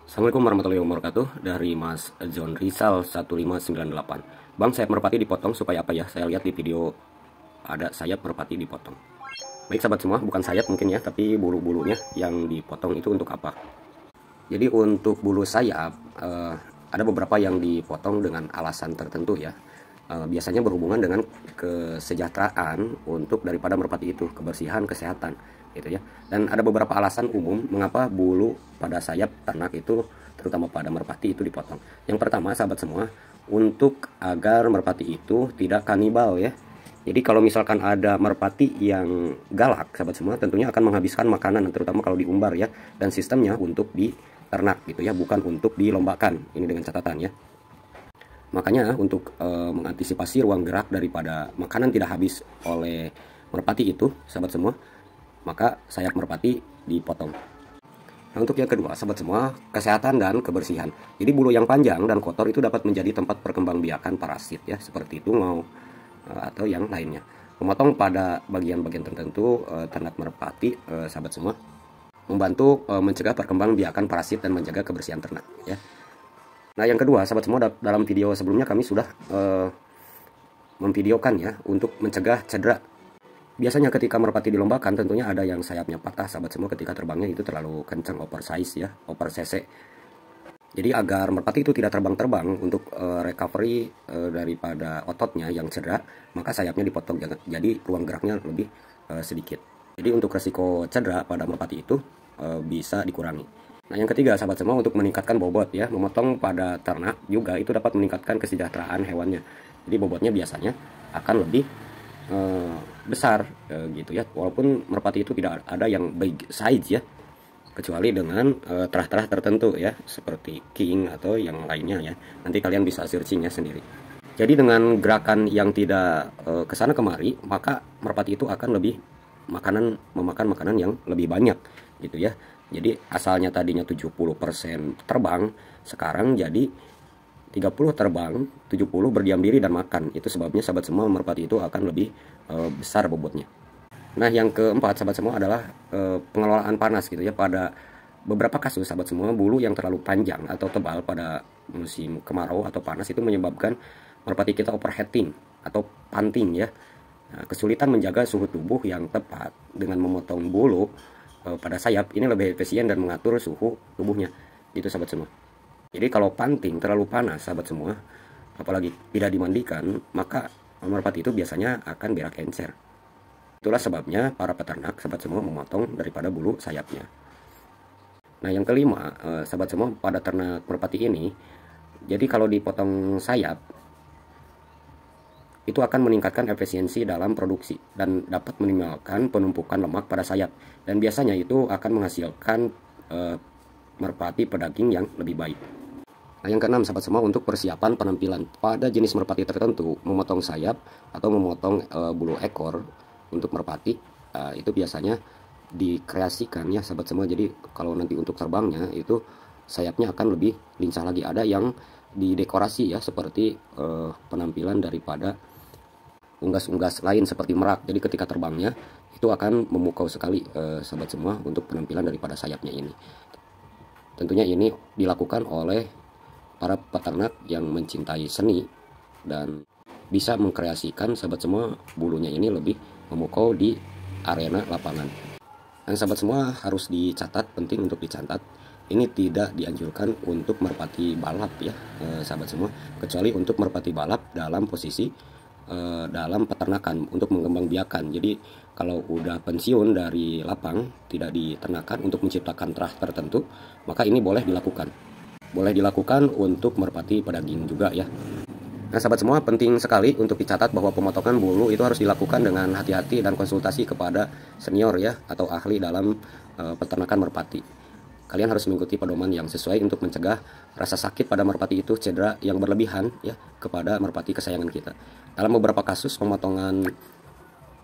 Assalamualaikum warahmatullahi wabarakatuh. Dari Mas John Rizal 1598. Bang, sayap merpati dipotong supaya apa ya? Saya lihat di video ada sayap merpati dipotong. Baik sahabat semua, bukan sayap mungkin ya, tapi bulu-bulunya yang dipotong itu untuk apa? Jadi untuk bulu sayap ada beberapa yang dipotong dengan alasan tertentu ya. Biasanya berhubungan dengan kesejahteraan untuk daripada merpati itu, kebersihan, kesehatan gitu ya. Dan ada beberapa alasan umum mengapa bulu pada sayap ternak itu, terutama pada merpati itu dipotong. Yang pertama sahabat semua, untuk agar merpati itu tidak kanibal ya. Jadi kalau misalkan ada merpati yang galak sahabat semua, tentunya akan menghabiskan makanan, terutama kalau diumbar ya. Dan sistemnya untuk diternak gitu ya, bukan untuk dilombakan. Ini dengan catatan ya. Makanya untuk mengantisipasi ruang gerak daripada makanan tidak habis oleh merpati itu sahabat semua, maka sayap merpati dipotong. Nah untuk yang kedua sahabat semua, kesehatan dan kebersihan. Jadi bulu yang panjang dan kotor itu dapat menjadi tempat perkembangbiakan parasit ya, seperti tungau atau yang lainnya. Memotong pada bagian-bagian tertentu ternak merpati sahabat semua membantu mencegah perkembangbiakan parasit dan menjaga kebersihan ternak ya. Nah yang kedua sahabat semua, dalam video sebelumnya kami sudah memvideokan ya untuk mencegah cedera. Biasanya ketika merpati dilombakan tentunya ada yang sayapnya patah sahabat semua ketika terbangnya itu terlalu kencang, oversize ya, over cc. Jadi agar merpati itu tidak terbang-terbang untuk recovery daripada ototnya yang cedera, maka sayapnya dipotong jadi ruang geraknya lebih sedikit. Jadi untuk resiko cedera pada merpati itu bisa dikurangi. Nah yang ketiga sahabat semua, untuk meningkatkan bobot ya, memotong pada ternak juga itu dapat meningkatkan kesejahteraan hewannya. Jadi bobotnya biasanya akan lebih besar gitu ya, walaupun merpati itu tidak ada yang big size ya, kecuali dengan terah-terah tertentu ya, seperti king atau yang lainnya ya. Nanti kalian bisa searching ya sendiri. Jadi dengan gerakan yang tidak kesana kemari, maka merpati itu akan lebih memakan makanan yang lebih banyak gitu ya. Jadi asalnya tadinya 70% terbang, sekarang jadi 30 terbang, 70 berdiam diri dan makan. Itu sebabnya sahabat semua, merpati itu akan lebih besar bobotnya. Nah yang keempat sahabat semua adalah pengelolaan panas gitu ya. Pada beberapa kasus sahabat semua, bulu yang terlalu panjang atau tebal pada musim kemarau atau panas itu menyebabkan merpati kita overheating atau panting ya. Nah, kesulitan menjaga suhu tubuh yang tepat dengan memotong bulu pada sayap ini lebih efisien dan mengatur suhu tubuhnya itu sahabat semua. Jadi kalau panting terlalu panas sahabat semua, apalagi tidak dimandikan, maka merpati itu biasanya akan berak encer. Itulah sebabnya para peternak sahabat semua memotong daripada bulu sayapnya. Nah yang kelima sahabat semua, pada ternak merpati ini, jadi kalau dipotong sayap itu akan meningkatkan efisiensi dalam produksi dan dapat minimalkan penumpukan lemak pada sayap, dan biasanya itu akan menghasilkan merpati pedaging yang lebih baik. Nah yang keenam sahabat semua, untuk persiapan penampilan pada jenis merpati tertentu, memotong sayap atau memotong bulu ekor untuk merpati itu biasanya dikreasikan ya sahabat semua. Jadi kalau nanti untuk terbangnya itu sayapnya akan lebih lincah lagi. Ada yang didekorasi ya, seperti penampilan daripada unggas-unggas lain seperti merak. Jadi ketika terbangnya itu akan memukau sekali sahabat semua untuk penampilan daripada sayapnya ini. Tentunya ini dilakukan oleh para peternak yang mencintai seni dan bisa mengkreasikan sahabat semua bulunya ini lebih memukau di arena lapangan. Dan sahabat semua harus dicatat, penting untuk dicatat, ini tidak dianjurkan untuk merpati balap ya sahabat semua, kecuali untuk merpati balap dalam posisi dalam peternakan untuk mengembangbiakan. Jadi kalau udah pensiun dari lapang, tidak diternakan untuk menciptakan terah tertentu, maka ini boleh dilakukan. Boleh dilakukan untuk merpati pedaging juga ya. Nah sahabat semua, penting sekali untuk dicatat bahwa pemotongan bulu itu harus dilakukan dengan hati-hati dan konsultasi kepada senior ya, atau ahli dalam peternakan merpati. Kalian harus mengikuti pedoman yang sesuai untuk mencegah rasa sakit pada merpati itu, cedera yang berlebihan ya kepada merpati kesayangan kita. Dalam beberapa kasus pemotongan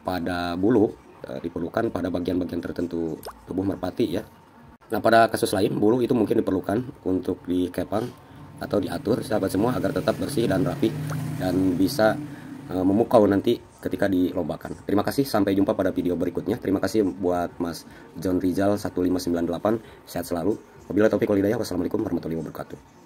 pada bulu diperlukan pada bagian-bagian tertentu tubuh merpati ya. Nah pada kasus lain bulu itu mungkin diperlukan untuk dikepang atau diatur sahabat semua agar tetap bersih dan rapi dan bisa memukau nanti ketika dilombakan. Terima kasih, sampai jumpa pada video berikutnya. Terima kasih buat Mas John Rizal 1598, sehat selalu. Wabillahi taufiq wal hidayah. Wassalamualaikum warahmatullahi wabarakatuh.